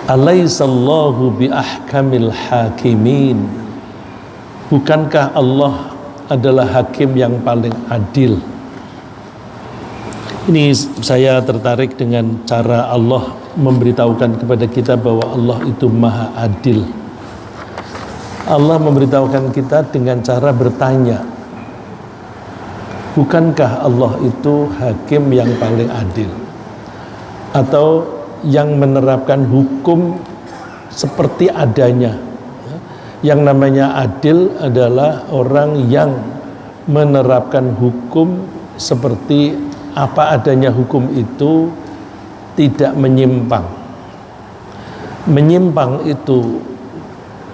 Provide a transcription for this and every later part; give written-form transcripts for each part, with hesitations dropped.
Alaisallahu bi ahkamil hakimin. Bukankah Allah adalah hakim yang paling adil? Ini saya tertarik dengan cara Allah memberitahukan kepada kita bahwa Allah itu maha adil. Allah memberitahukan kita dengan cara bertanya, bukankah Allah itu hakim yang paling adil? Atau yang menerapkan hukum seperti adanya. Yang namanya adil adalah orang yang menerapkan hukum seperti apa adanya hukum itu, tidak menyimpang. Menyimpang itu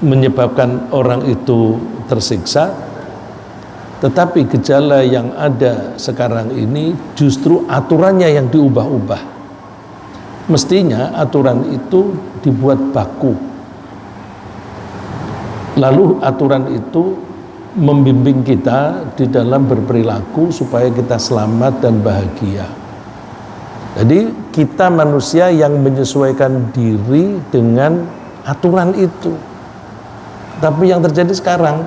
menyebabkan orang itu tersiksa, tetapi gejala yang ada sekarang ini justru aturannya yang diubah-ubah. Mestinya aturan itu dibuat baku, lalu aturan itu membimbing kita di dalam berperilaku supaya kita selamat dan bahagia. Jadi kita manusia yang menyesuaikan diri dengan aturan itu. Tapi yang terjadi sekarang,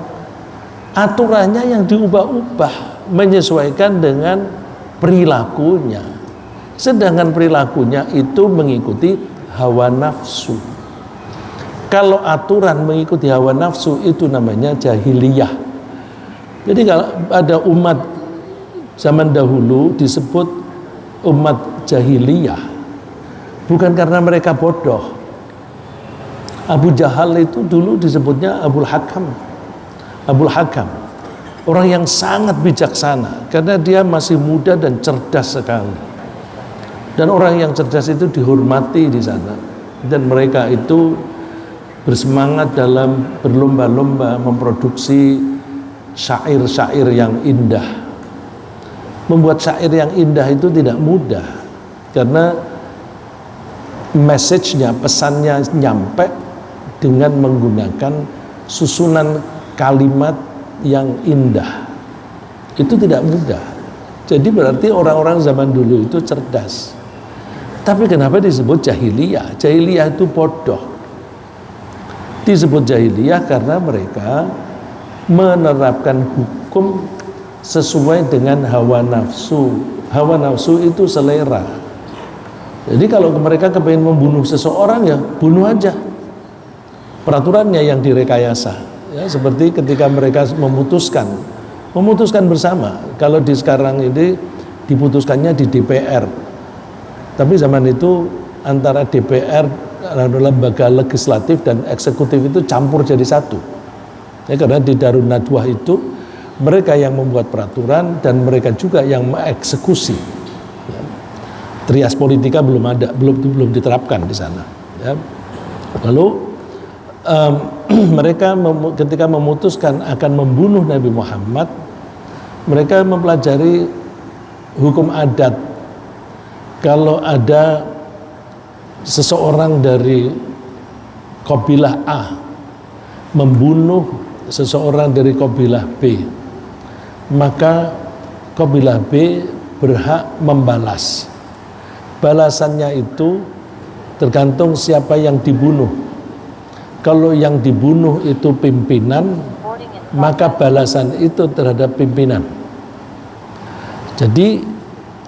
aturannya yang diubah-ubah menyesuaikan dengan perilakunya. Sedangkan perilakunya itu mengikuti hawa nafsu. Kalau aturan mengikuti hawa nafsu itu namanya jahiliyah. Jadi kalau ada umat zaman dahulu disebut umat jahiliyah, bukan karena mereka bodoh. Abu Jahal itu dulu disebutnya Abul Hakam. Abul Hakam, orang yang sangat bijaksana karena dia masih muda dan cerdas sekali. Dan orang yang cerdas itu dihormati di sana. Dan mereka itu bersemangat dalam berlomba-lomba memproduksi syair-syair yang indah. Membuat syair yang indah itu tidak mudah, karena message-nya, pesannya nyampe dengan menggunakan susunan kalimat yang indah. Itu tidak mudah. Jadi berarti orang-orang zaman dulu itu cerdas. Tapi kenapa disebut jahiliyah? Jahiliyah itu bodoh. Disebut jahiliyah karena mereka menerapkan hukum sesuai dengan hawa nafsu. Hawa nafsu itu selera. Jadi kalau mereka kepingin membunuh seseorang, ya bunuh aja. Peraturannya yang direkayasa. Ya, seperti ketika mereka memutuskan bersama. Kalau di sekarang ini diputuskannya di DPR. Tapi zaman itu antara DPR, lembaga legislatif dan eksekutif itu campur jadi satu. Ya, karena di Darun Nadwah itu mereka yang membuat peraturan dan mereka juga yang mengeksekusi. Ya. Trias politika belum ada, belum diterapkan di sana. Ya. Lalu mereka ketika memutuskan akan membunuh Nabi Muhammad, mereka mempelajari hukum adat. Kalau ada seseorang dari kabilah A membunuh seseorang dari kabilah B, maka kabilah B berhak membalas. Balasannya itu tergantung siapa yang dibunuh. Kalau yang dibunuh itu pimpinan, maka balasan itu terhadap pimpinan. Jadi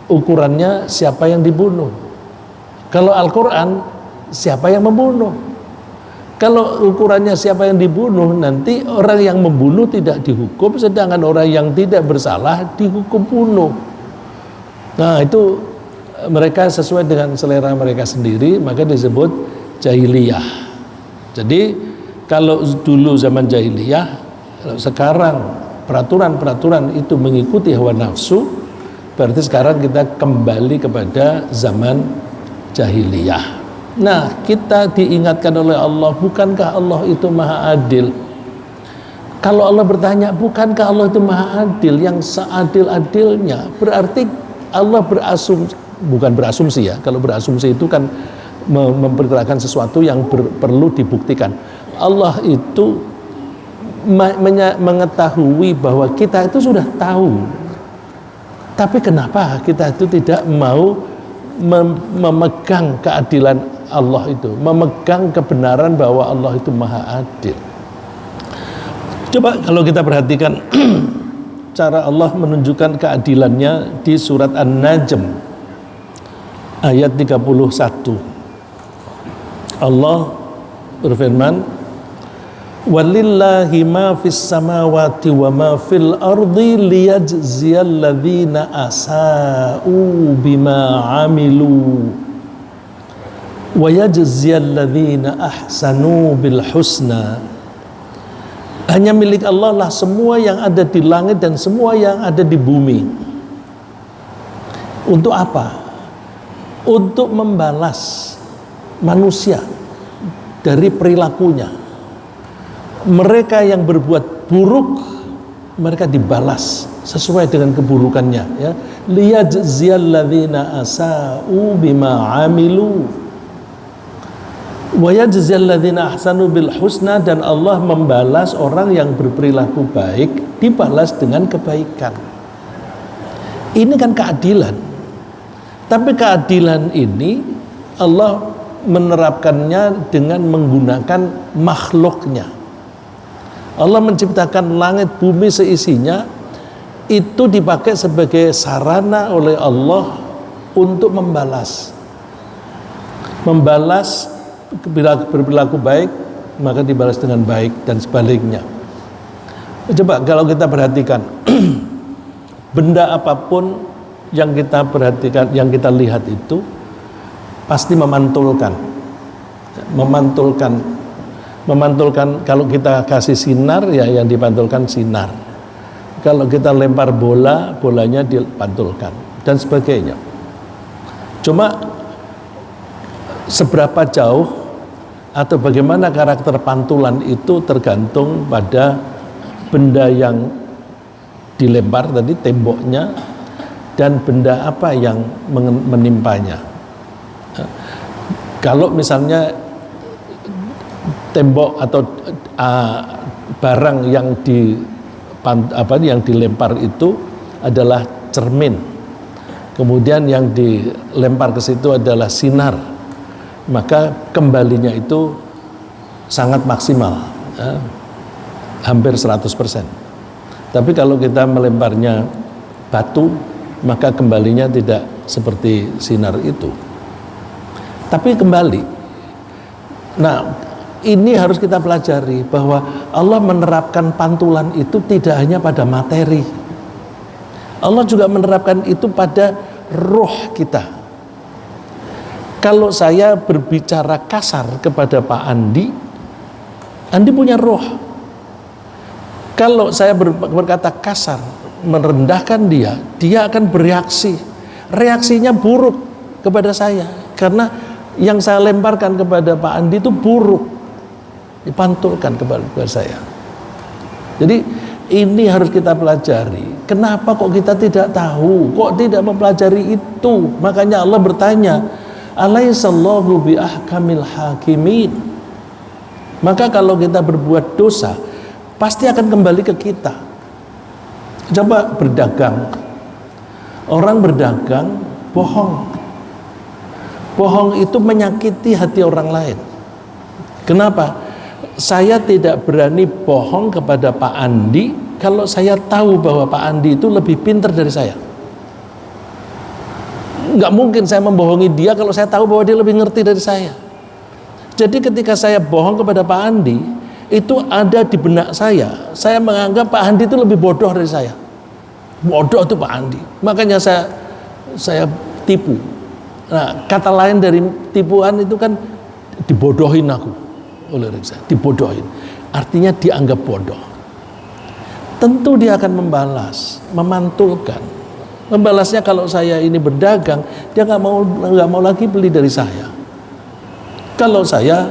ukurannya siapa yang dibunuh. Kalau Al-Quran, siapa yang membunuh. Kalau ukurannya siapa yang dibunuh, nanti orang yang membunuh tidak dihukum, sedangkan orang yang tidak bersalah dihukum bunuh. Nah, itu mereka sesuai dengan selera mereka sendiri, maka disebut jahiliyah. Jadi kalau dulu zaman jahiliyah, sekarang peraturan-peraturan itu mengikuti hawa nafsu, berarti sekarang kita kembali kepada zaman jahiliyah. Nah, kita diingatkan oleh Allah, bukankah Allah itu maha adil? Kalau Allah bertanya, bukankah Allah itu maha adil, yang seadil-adilnya, berarti Allah bukan berasumsi ya. Kalau berasumsi itu kan memperkirakan sesuatu yang perlu dibuktikan. Allah itu mengetahui bahwa kita itu sudah tahu. Tapi kenapa kita itu tidak mau memegang keadilan Allah itu, memegang kebenaran bahwa Allah itu maha adil. Coba kalau kita perhatikan cara Allah menunjukkan keadilannya di surat An-Najm ayat 31. Allah berfirman, walillahi ma fis samawati wa ma fil ardi liyajziyal ladzina asa'u bima amilu wa yajziyal ladzina ahsanu bil husna. Hanya milik Allah lah semua yang ada di langit dan semua yang ada di bumi. Untuk apa? Untuk membalas manusia dari perilakunya. Mereka yang berbuat buruk, mereka dibalas sesuai dengan keburukannya, ya. Liyajziyal ladzina asa'u bima amilu wa yajziyal ladzina ahsanu bil husna, dan Allah membalas orang yang berperilaku baik dibalas dengan kebaikan. Ini kan keadilan. Tapi keadilan ini Allah menerapkannya dengan menggunakan makhluknya. Allah menciptakan langit bumi seisinya, itu dipakai sebagai sarana oleh Allah untuk membalas bila berperilaku baik maka dibalas dengan baik dan sebaliknya. Coba kalau kita perhatikan benda apapun yang kita perhatikan, yang kita lihat itu pasti memantulkan. Kalau kita kasih sinar, ya yang dipantulkan sinar. Kalau kita lempar bola, bolanya dipantulkan dan sebagainya. Cuma seberapa jauh atau bagaimana karakter pantulan itu tergantung pada benda yang dilempar tadi, temboknya, dan benda apa yang menimpanya. Kalau misalnya tembok atau barang yang dilempar itu adalah cermin, kemudian yang dilempar ke situ adalah sinar, maka kembalinya itu sangat maksimal, ya, hampir 100%. Tapi kalau kita melemparnya batu, maka kembalinya tidak seperti sinar itu. Tapi kembali, nah ini harus kita pelajari bahwa Allah menerapkan pantulan itu tidak hanya pada materi. Allah juga menerapkan itu pada roh kita. Kalau saya berbicara kasar kepada Pak Andi, Andi punya roh. Kalau saya berkata kasar, merendahkan dia, dia akan bereaksi. Reaksinya buruk kepada saya, karena yang saya lemparkan kepada Pak Andi itu buruk, dipantulkan kepada saya. Jadi ini harus kita pelajari. Kenapa kok kita tidak tahu? Kok tidak mempelajari itu? Makanya Allah bertanya, alaihissallahu bi ahkamil hakimin. Maka kalau kita berbuat dosa, pasti akan kembali ke kita. Coba berdagang. Orang berdagang bohong. Bohong itu menyakiti hati orang lain. Kenapa? Saya tidak berani bohong kepada Pak Andi kalau saya tahu bahwa Pak Andi itu lebih pintar dari saya. Nggak mungkin saya membohongi dia kalau saya tahu bahwa dia lebih ngerti dari saya. Jadi ketika saya bohong kepada Pak Andi, itu ada di benak saya menganggap Pak Andi itu lebih bodoh dari saya. Bodoh itu Pak Andi, makanya saya tipu. Nah, kata lain dari tipuan itu kan dibodohin aku oleh saya, dibodohin. Artinya dianggap bodoh. Tentu dia akan membalas, memantulkan. Membalasnya kalau saya ini berdagang, dia nggak mau lagi beli dari saya. Kalau saya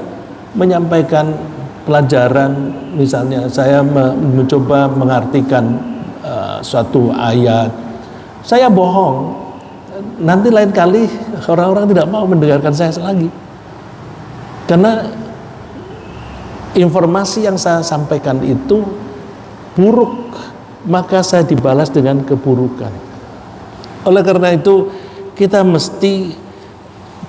menyampaikan pelajaran, misalnya saya mencoba mengartikan suatu ayat, saya bohong. Nanti lain kali orang-orang tidak mau mendengarkan saya lagi, karena informasi yang saya sampaikan itu buruk, maka saya dibalas dengan keburukan. Oleh karena itu kita mesti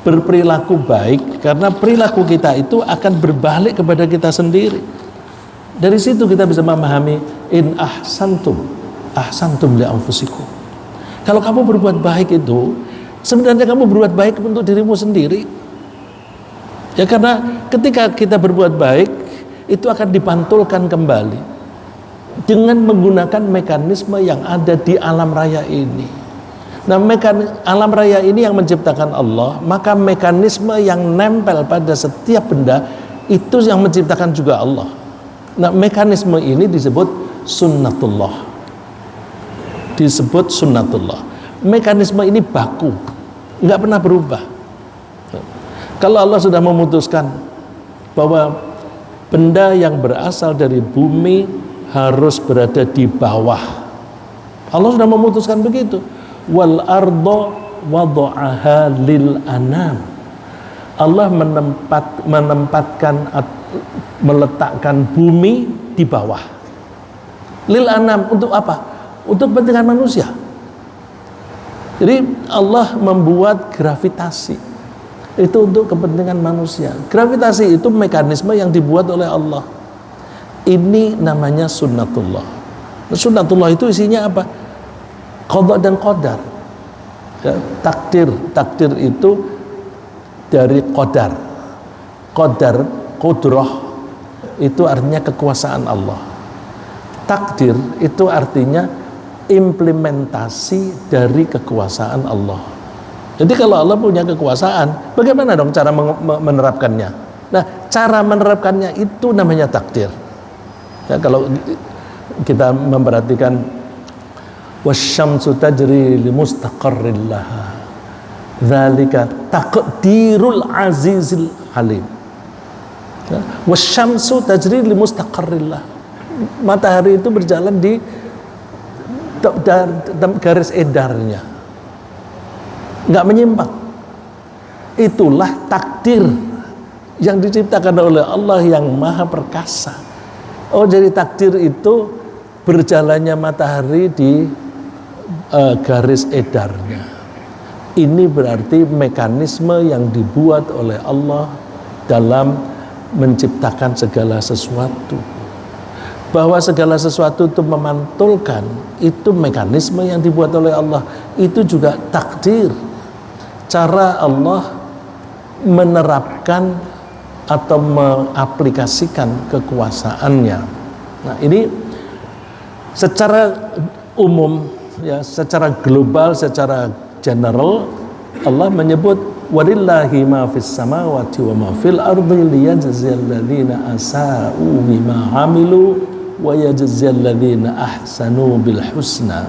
berperilaku baik, karena perilaku kita itu akan berbalik kepada kita sendiri. Dari situ kita bisa memahami in ahsantum li anfusikum. Kalau kamu berbuat baik itu sebenarnya kamu berbuat baik untuk dirimu sendiri. Ya, karena ketika kita berbuat baik itu akan dipantulkan kembali dengan menggunakan mekanisme yang ada di alam raya ini. Nah, alam raya ini yang menciptakan Allah, maka mekanisme yang nempel pada setiap benda itu yang menciptakan juga Allah. Nah, mekanisme ini disebut sunnatullah. Disebut sunnatullah. Mekanisme ini baku, nggak pernah berubah. Kalau Allah sudah memutuskan bahwa benda yang berasal dari bumi harus berada di bawah, Allah sudah memutuskan begitu. Wal ardo wada'aha lil anam. Allah meletakkan bumi di bawah. Lil anam, untuk apa? Untuk kepentingan manusia. Jadi Allah membuat gravitasi itu untuk kepentingan manusia. Gravitasi itu mekanisme yang dibuat oleh Allah. Ini namanya sunnatullah. Sunnatullah itu isinya apa? Qada dan qadar. Ya, takdir itu dari qadar. Qadar, qudrah itu artinya kekuasaan Allah. Takdir itu artinya implementasi dari kekuasaan Allah. Jadi kalau Allah punya kekuasaan, bagaimana dong cara menerapkannya? Nah, cara menerapkannya itu namanya takdir. Ya, kalau kita memperhatikan wasyamsu tajri limustaqarrin laha, dzalika taqdirul azizil halim. Ya, wasyamsu tajri limustaqarrin laha. Matahari itu berjalan di garis edarnya, nggak menyimpang. Itulah takdir yang diciptakan oleh Allah yang maha perkasa. Oh, jadi takdir itu berjalannya matahari di garis edarnya. Ini berarti mekanisme yang dibuat oleh Allah dalam menciptakan segala sesuatu. Bahwa segala sesuatu itu memantulkan, itu mekanisme yang dibuat oleh Allah. Itu juga takdir, cara Allah menerapkan atau mengaplikasikan kekuasaannya. Nah, ini secara umum, ya, secara global, secara general, Allah menyebut walillahi ma fis samawati wa ma fil ardi liyajziyal ladzina asa'u bima 'amilu wa yajziyal ladzina ahsanu bil husna.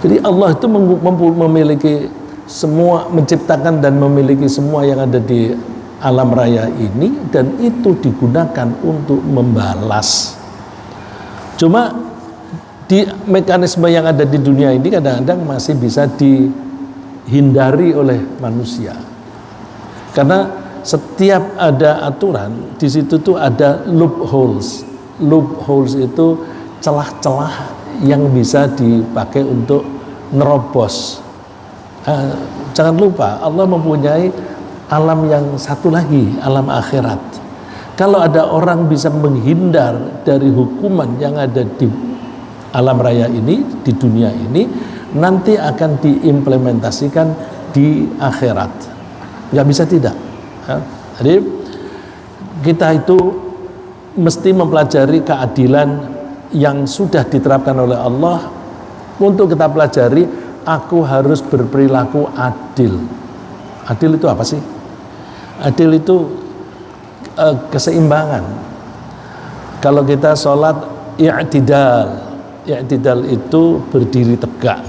Jadi Allah itu memiliki semua, menciptakan dan memiliki semua yang ada di alam raya ini, dan itu digunakan untuk membalas. Cuma di mekanisme yang ada di dunia ini kadang-kadang masih bisa dihindari oleh manusia. Karena setiap ada aturan, di situ tuh ada loopholes. Loopholes itu celah-celah yang bisa dipakai untuk nerobos. Jangan lupa Allah mempunyai alam yang satu lagi, alam akhirat. Kalau ada orang bisa menghindar dari hukuman yang ada di alam raya ini, di dunia ini, nanti akan diimplementasikan di akhirat. Nggak bisa tidak. Jadi kita itu mesti mempelajari keadilan yang sudah diterapkan oleh Allah. Untuk kita pelajari, aku harus berperilaku adil. Adil itu apa sih? Adil itu keseimbangan. Kalau kita sholat i'tidal, i'tidal itu berdiri tegak.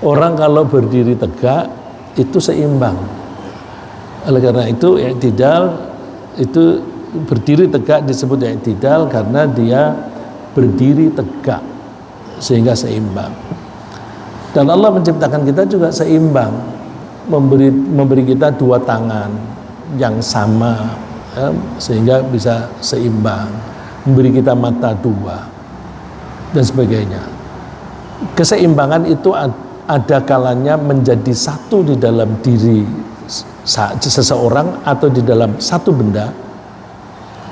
Orang kalau berdiri tegak itu seimbang. Oleh karena itu i'tidal itu berdiri tegak disebut i'tidal karena dia berdiri tegak sehingga seimbang. Dan Allah menciptakan kita juga seimbang, memberi kita dua tangan yang sama, ya, sehingga bisa seimbang, memberi kita mata dua dan sebagainya. Keseimbangan itu ada kalanya menjadi satu di dalam diri seseorang atau di dalam satu benda,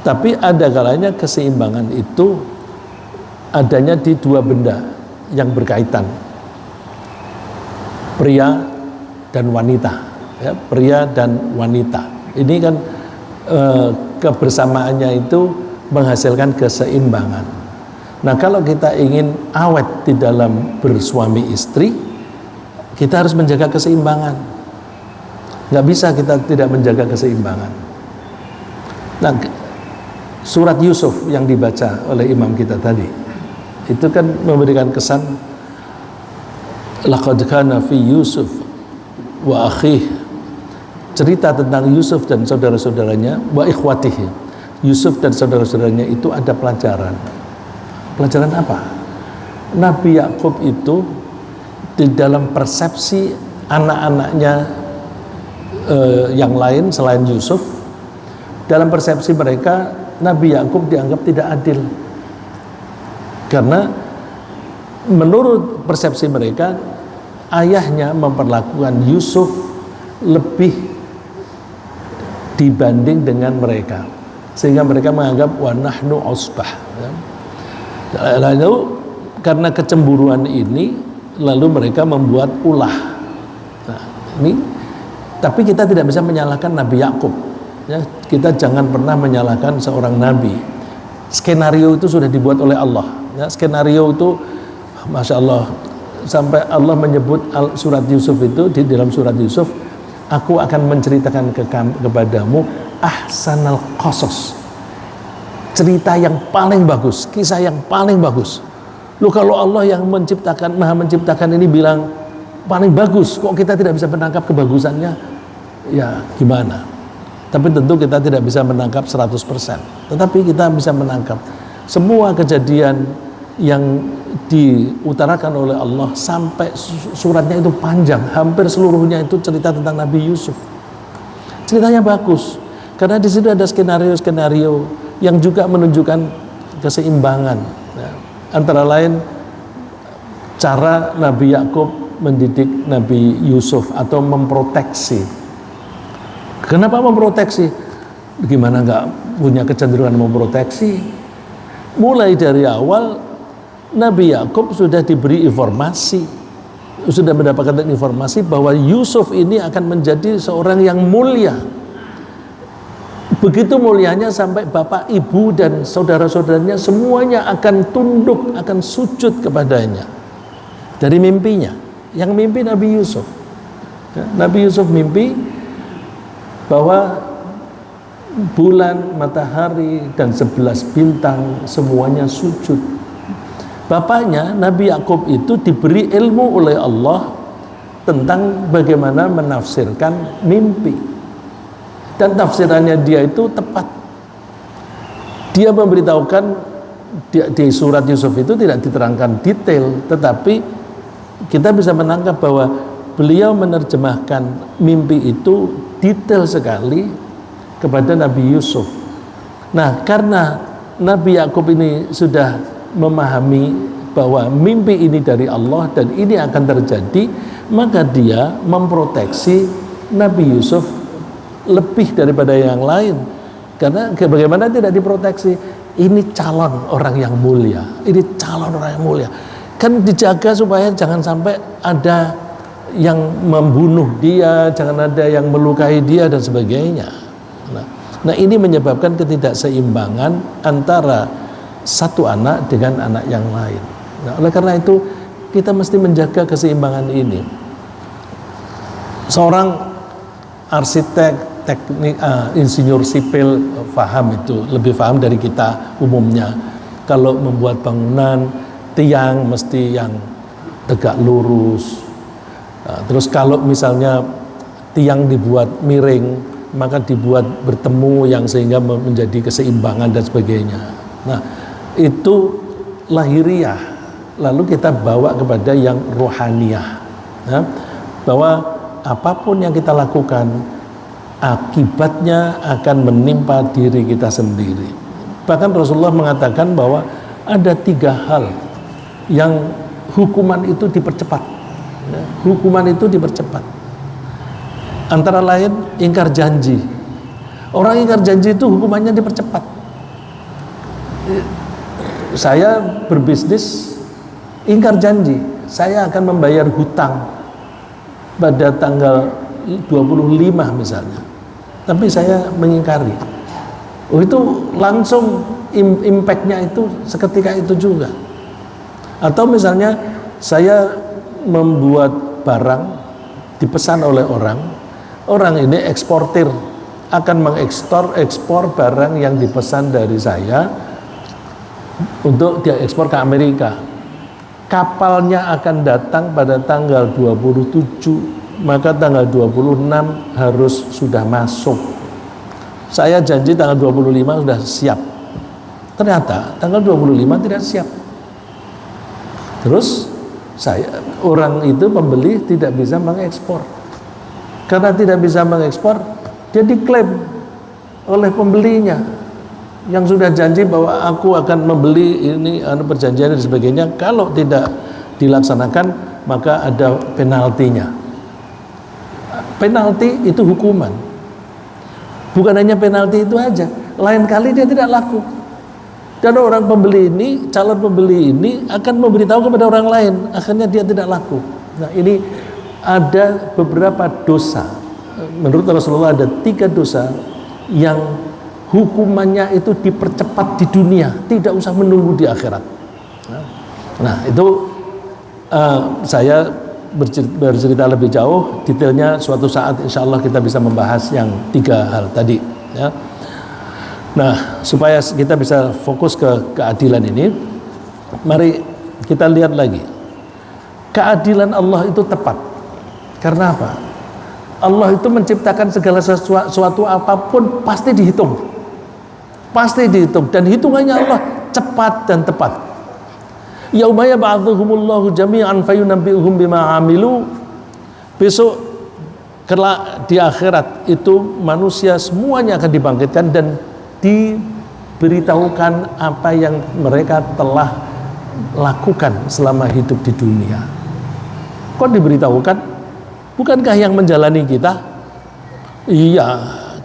tapi ada kalanya keseimbangan itu adanya di dua benda yang berkaitan, pria dan wanita, ya, pria dan wanita. Ini kan kebersamaannya itu menghasilkan keseimbangan. Nah, kalau kita ingin awet di dalam bersuami istri, kita harus menjaga keseimbangan. Nggak bisa kita tidak menjaga keseimbangan. Nah, surat Yusuf yang dibaca oleh imam kita tadi, itu kan memberikan kesan laqad kana fi Yusuf wa akhih, cerita tentang Yusuf dan saudara-saudaranya, wa ikhwatihi, Yusuf dan saudara-saudaranya itu ada pelajaran. Pelajaran apa? Nabi Yakub itu di dalam persepsi anak-anaknya yang lain selain Yusuf, dalam persepsi mereka Nabi Yakub dianggap tidak adil, karena menurut persepsi mereka ayahnya memperlakukan Yusuf lebih dibanding dengan mereka, sehingga mereka menganggap wa nahnu usbah. Lalu karena kecemburuan ini, lalu mereka membuat ulah. Nah, ini, tapi kita tidak bisa menyalahkan Nabi Yakub. Ya, kita jangan pernah menyalahkan seorang nabi. Skenario itu sudah dibuat oleh Allah. Ya, skenario itu, masya Allah, sampai Allah menyebut surat Yusuf itu, di dalam surat Yusuf, aku akan menceritakan kepadamu ahsanal qasas, cerita yang paling bagus, kisah yang paling bagus. Loh, kalau Allah yang menciptakan, maha menciptakan ini bilang paling bagus, kok kita tidak bisa menangkap kebagusannya? Ya gimana? Tapi tentu kita tidak bisa menangkap 100%, tetapi kita bisa menangkap semua kejadian yang diutarakan oleh Allah. Sampai suratnya itu panjang, hampir seluruhnya itu cerita tentang Nabi Yusuf. Ceritanya bagus karena di situ ada skenario-skenario yang juga menunjukkan keseimbangan, ya. Antara lain cara Nabi Yakub mendidik Nabi Yusuf atau memproteksi. Kenapa memproteksi? Gimana nggak punya kecenderungan memproteksi? Mulai dari awal Nabi Yakub sudah diberi informasi, sudah mendapatkan informasi bahwa Yusuf ini akan menjadi seorang yang mulia. Begitu mulianya sampai bapak, ibu, dan saudara-saudaranya semuanya akan tunduk, akan sujud kepadanya. Dari mimpinya, yang mimpi Nabi Yusuf. Nabi Yusuf mimpi bahwa bulan, matahari, dan 11 bintang semuanya sujud. Bapaknya Nabi Yakub itu diberi ilmu oleh Allah tentang bagaimana menafsirkan mimpi. Dan tafsirannya dia itu tepat. Dia memberitahukan di surat Yusuf itu tidak diterangkan detail, tetapi kita bisa menangkap bahwa beliau menerjemahkan mimpi itu detail sekali kepada Nabi Yusuf. Nah, karena Nabi Yakub ini sudah memahami bahwa mimpi ini dari Allah dan ini akan terjadi, maka dia memproteksi Nabi Yusuf lebih daripada yang lain. Karena bagaimana tidak diproteksi? Ini calon orang yang mulia, ini calon orang yang mulia, kan dijaga supaya jangan sampai ada yang membunuh dia, jangan ada yang melukai dia dan sebagainya. Nah, ini menyebabkan ketidakseimbangan antara satu anak dengan anak yang lain. Nah, oleh karena itu kita mesti menjaga keseimbangan ini. Seorang arsitek, teknik, insinyur sipil paham itu, lebih paham dari kita umumnya. Kalau membuat bangunan, tiang mesti yang tegak lurus. Nah, terus kalau misalnya tiang dibuat miring, maka dibuat bertemu yang sehingga menjadi keseimbangan dan sebagainya. Nah, itu lahiriah. Lalu kita bawa kepada yang rohaniah, ya, bahwa apapun yang kita lakukan akibatnya akan menimpa diri kita sendiri. Bahkan Rasulullah mengatakan bahwa ada 3 hal yang hukuman itu dipercepat. Hukuman itu dipercepat. Antara lain ingkar janji. Orang ingkar janji itu hukumannya dipercepat. Saya berbisnis ingkar janji, saya akan membayar hutang pada tanggal 25 misalnya, tapi saya mengingkari. Itu langsung impactnya itu seketika itu juga. Atau misalnya saya membuat barang dipesan oleh orang ini eksportir akan ekspor barang yang dipesan dari saya untuk dia ekspor ke Amerika. Kapalnya akan datang pada tanggal 27, maka tanggal 26 harus sudah masuk. Saya janji tanggal 25 sudah siap. Ternyata tanggal 25 tidak siap. Terus orang itu pembeli tidak bisa mengekspor. Karena tidak bisa mengekspor, dia diklaim oleh pembelinya yang sudah janji bahwa aku akan membeli ini perjanjian dan sebagainya. Kalau tidak dilaksanakan maka ada penaltinya. Penalti itu hukuman. Bukan hanya penalti itu aja, lain kali dia tidak laku. Dan orang pembeli ini, calon pembeli ini akan memberitahu kepada orang lain, akhirnya dia tidak laku. Nah, ini ada beberapa dosa. Menurut Rasulullah ada 3 dosa yang hukumannya itu dipercepat di dunia, tidak usah menunggu di akhirat. Nah, itu saya bercerita lebih jauh, detailnya suatu saat insya Allah kita bisa membahas yang 3 hal tadi. Ya. Nah, supaya kita bisa fokus ke keadilan ini, mari kita lihat lagi. Keadilan Allah itu tepat. Karena apa? Allah itu menciptakan segala sesuatu apapun pasti dihitung. Pasti dihitung, dan hitungannya Allah cepat dan tepat. Yauma yab'atsuhumullahu jami'an fayunabbi'uhum bima 'amilu. Besok kelak di akhirat itu manusia semuanya akan dibangkitkan dan diberitahukan apa yang mereka telah lakukan selama hidup di dunia. Kok diberitahukan? Bukankah yang menjalani kita? Iya,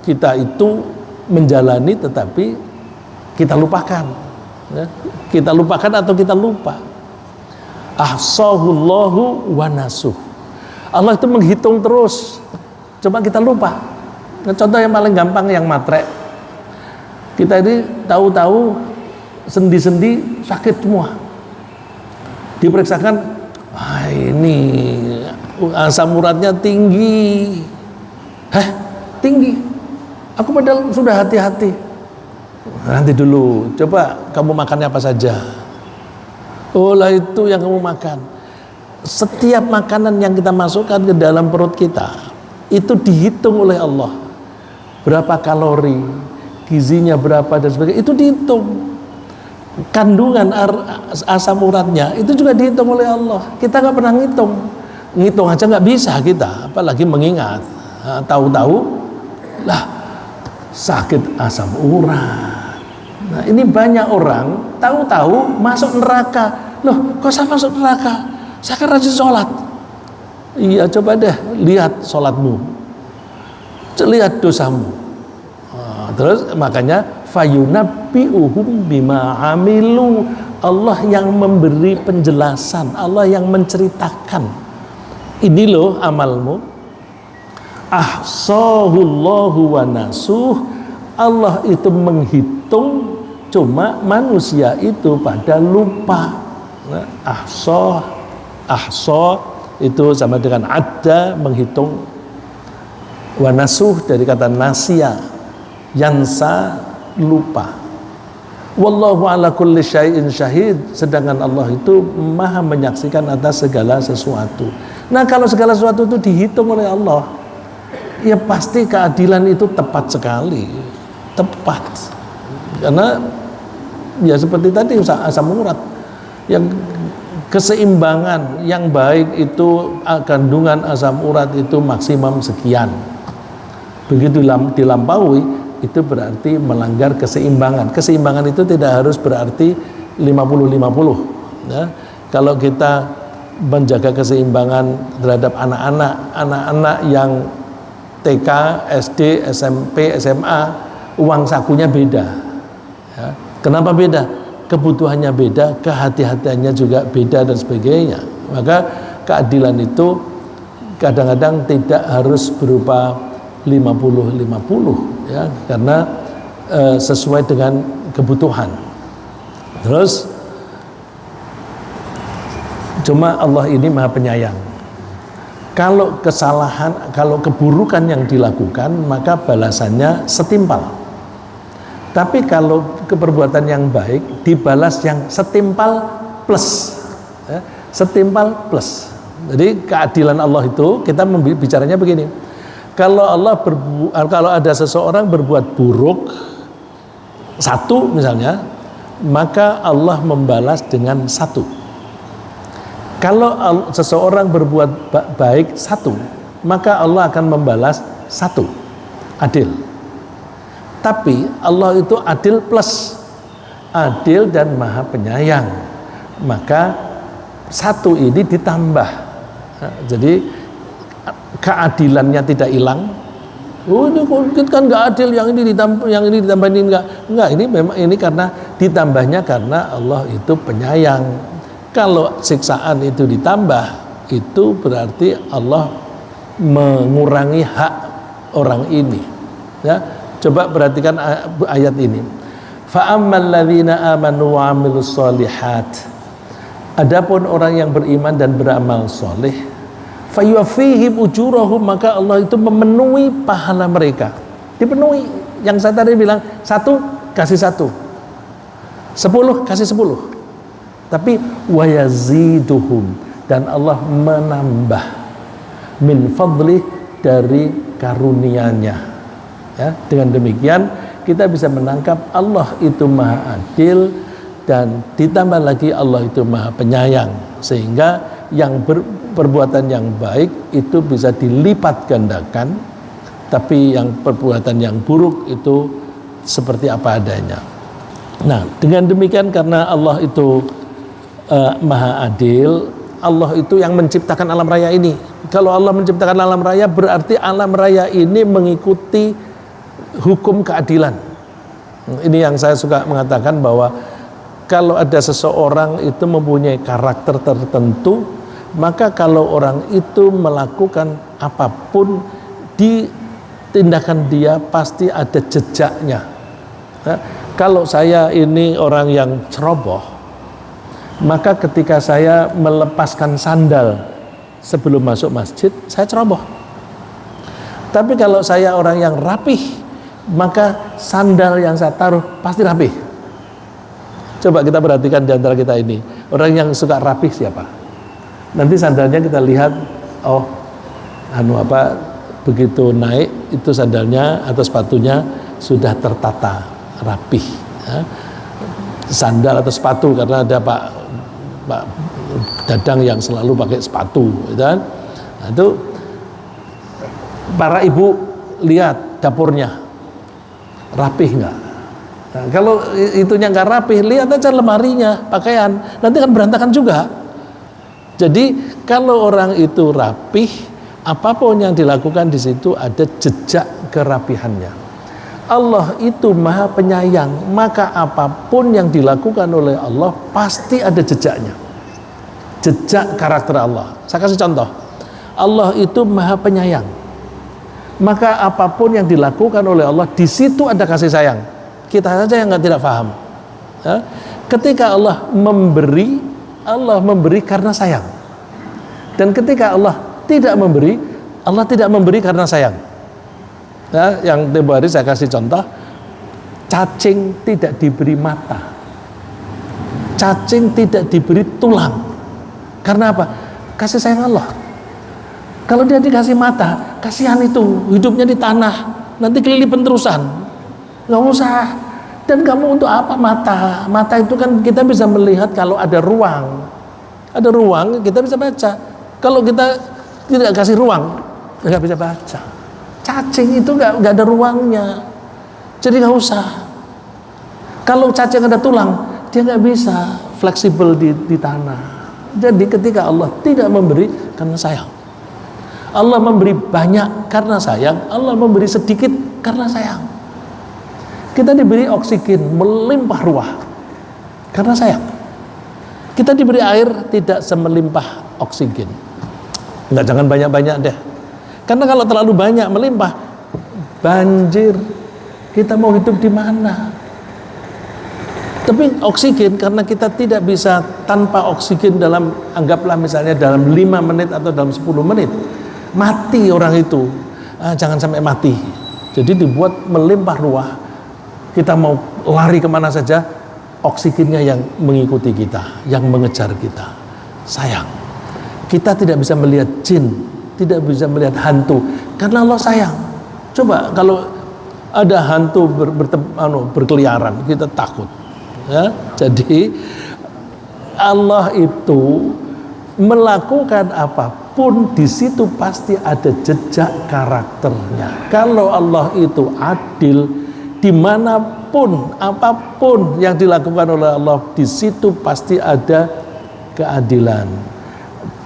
kita itu menjalani tetapi kita lupakan. Ya, kita lupakan atau kita lupa. Ahsahullahu wa nasuh. Allah itu menghitung terus. Coba kita lupa. Nah, contoh yang paling gampang yang matre. Kita ini tahu-tahu sendi-sendi sakit semua. Diperiksakan, ini asam uratnya tinggi. Tinggi. Aku padahal sudah hati-hati. Nanti dulu, coba kamu makannya apa saja. Lah itu yang kamu makan. Setiap makanan yang kita masukkan ke dalam perut kita itu dihitung oleh Allah. Berapa kalori, gizinya berapa dan sebagainya, itu dihitung. Kandungan asam uratnya itu juga dihitung oleh Allah. Kita nggak pernah ngitung aja nggak bisa kita, apalagi mengingat. Tahu-tahu lah sakit asam urat. Nah, ini banyak orang tahu-tahu masuk neraka. Loh, kok saya masuk neraka? Saya kan rajin sholat. Iya, coba deh lihat sholatmu, lihat dosamu. Terus makanya fayunabbi'uhum bima amilu. Allah yang memberi penjelasan, Allah yang menceritakan. Ini loh amalmu. Ahsahullahu wa nasuh. Allah itu menghitung, cuma manusia itu pada lupa. Ahsah itu sama dengan adda, menghitung. Wa nasuh dari kata nasya, yansa, lupa. Wallahu ala kulli syai'in syahid. Sedangkan Allah itu maha menyaksikan atas segala sesuatu. Nah, kalau segala sesuatu itu dihitung oleh Allah, ya pasti keadilan itu tepat sekali. Tepat. Karena ya seperti tadi asam urat, yang keseimbangan yang baik itu kandungan asam urat itu maksimum sekian. Begitu dilampaui itu berarti melanggar keseimbangan. Keseimbangan itu tidak harus berarti 50-50. Ya. Kalau kita menjaga keseimbangan terhadap anak-anak yang TK, SD, SMP, SMA, uang sakunya beda. Ya. Kenapa beda? Kebutuhannya beda, kehati-hatiannya juga beda dan sebagainya. Maka keadilan itu kadang-kadang tidak harus berupa 50-50 ya, karena sesuai dengan kebutuhan. Terus cuma Allah ini Maha Penyayang. Kalau kesalahan, kalau keburukan yang dilakukan, maka balasannya setimpal. Tapi kalau keperbuatan yang baik dibalas yang setimpal plus, ya, setimpal plus. Jadi keadilan Allah itu kita bicaranya begini. Kalau kalau ada seseorang berbuat buruk satu misalnya, maka Allah membalas dengan satu. Kalau seseorang berbuat baik satu, maka Allah akan membalas satu. Adil. Tapi Allah itu adil plus, adil dan Maha Penyayang. Maka satu ini ditambah. Jadi keadilannya tidak hilang. Oh, ini kan nggak adil, yang ini ditambahin enggak. Ini memang ini karena ditambahnya karena Allah itu penyayang. Kalau siksaan itu ditambah, itu berarti Allah mengurangi hak orang ini. Ya, coba perhatikan ayat ini. Fa ammal ladzina amanu wa 'amilus shalihat. Adapun orang yang beriman dan beramal soleh, fayuwaffihim ujurahum, maka Allah itu memenuhi pahala mereka. Dipenuhi. Yang saya tadi bilang, 1 kasih 1, 10 kasih 10. Tapi wayaziduhum, dan Allah menambah min fadlih, dari karunia-Nya. Ya, dengan demikian kita bisa menangkap Allah itu Maha Adil, dan ditambah lagi Allah itu Maha Penyayang, sehingga yang perbuatan yang baik itu bisa dilipat gandakan, tapi yang perbuatan yang buruk itu seperti apa adanya. Nah, dengan demikian karena Allah itu Maha Adil, Allah itu yang menciptakan alam raya ini. Kalau Allah menciptakan alam raya, berarti alam raya ini mengikuti hukum keadilan. Ini yang saya suka mengatakan, bahwa kalau ada seseorang itu mempunyai karakter tertentu, maka kalau orang itu melakukan apapun, di tindakan dia pasti ada jejaknya. Nah, kalau saya ini orang yang ceroboh, maka ketika saya melepaskan sandal sebelum masuk masjid, saya ceroboh. Tapi kalau saya orang yang rapih, maka sandal yang saya taruh pasti rapih. Coba kita perhatikan di antara kita ini, orang yang suka rapih siapa? Nanti sandalnya kita lihat, oh, begitu naik itu sandalnya atau sepatunya sudah tertata rapih. Ya. Sandal atau sepatu, karena ada Pak Dadang yang selalu pakai sepatu, kan? Nah, itu para ibu lihat dapurnya rapih nggak? Nah, kalau itunya nggak rapih, lihat aja lemarinya pakaian, nanti kan berantakan juga. Jadi kalau orang itu rapih, apapun yang dilakukan di situ ada jejak kerapihannya. Allah itu Maha Penyayang, maka apapun yang dilakukan oleh Allah pasti ada jejaknya, jejak karakter Allah. Saya kasih contoh, Allah itu Maha Penyayang, maka apapun yang dilakukan oleh Allah di situ ada kasih sayang. Kita saja yang tidak paham. Ya? Ketika Allah memberi karena sayang, dan ketika Allah tidak memberi karena sayang. Ya, yang tempoh hari saya kasih contoh, cacing tidak diberi mata, cacing tidak diberi tulang, karena apa? Kasih sayang Allah. Kalau dia dikasih mata, kasihan itu, hidupnya di tanah, nanti kelilipan terusan, nggak usah. Dan kamu untuk apa mata? Mata itu kan kita bisa melihat kalau ada ruang kita bisa baca. Kalau kita tidak kasih ruang, nggak bisa baca. Cacing itu nggak ada ruangnya, jadi nggak usah. Kalau cacing ada tulang, dia nggak bisa fleksibel di tanah. Jadi ketika Allah tidak memberi karena sayang, Allah memberi banyak karena sayang, Allah memberi sedikit karena sayang. Kita diberi oksigen melimpah ruah karena sayang. Kita diberi air tidak semelimpah oksigen. Enggak, jangan banyak-banyak deh. Karena kalau terlalu banyak melimpah, banjir. Kita mau hidup di mana? Tapi oksigen, karena kita tidak bisa tanpa oksigen dalam, anggaplah misalnya dalam 5 menit atau dalam 10 menit, mati orang itu. Jangan sampai mati. Jadi dibuat melimpah ruah. Kita mau lari kemana saja, oksigennya yang mengikuti kita, yang mengejar kita. Sayang. Kita tidak bisa melihat jin, tidak bisa melihat hantu, karena Allah sayang. Coba kalau ada hantu berkeliaran, kita takut. Ya, jadi Allah itu melakukan apapun di situ pasti ada jejak karakternya. Kalau Allah itu adil, dimanapun apapun yang dilakukan oleh Allah di situ pasti ada keadilan.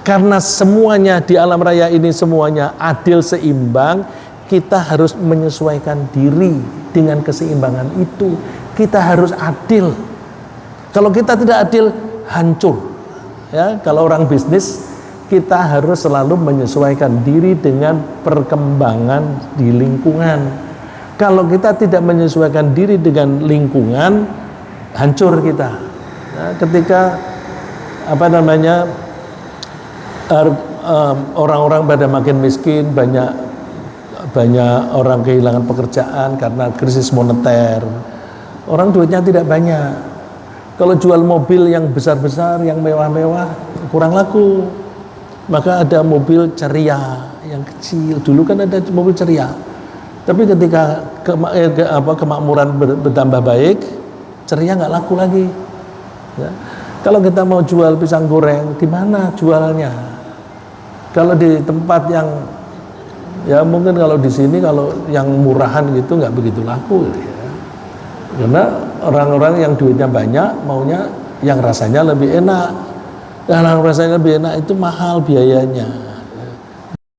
Karena semuanya di alam raya ini semuanya adil seimbang, kita harus menyesuaikan diri dengan keseimbangan itu. Kita harus adil. Kalau kita tidak adil, hancur. Ya, kalau orang bisnis, kita harus selalu menyesuaikan diri dengan perkembangan di lingkungan. Kalau kita tidak menyesuaikan diri dengan lingkungan, hancur kita. Nah, ketika orang-orang pada makin miskin, banyak orang kehilangan pekerjaan karena krisis moneter. Orang duitnya tidak banyak. Kalau jual mobil yang besar-besar, yang mewah-mewah, kurang laku. Maka ada mobil ceria yang kecil. Dulu kan ada mobil ceria. Tapi ketika kemakmuran bertambah baik, ceria nggak laku lagi. Ya. Kalau kita mau jual pisang goreng, di mana jualnya? Kalau di tempat yang, ya mungkin kalau di sini kalau yang murahan gitu nggak begitu laku. Ya. Karena orang-orang yang duitnya banyak maunya yang rasanya lebih enak. Dan yang rasanya lebih enak itu mahal biayanya.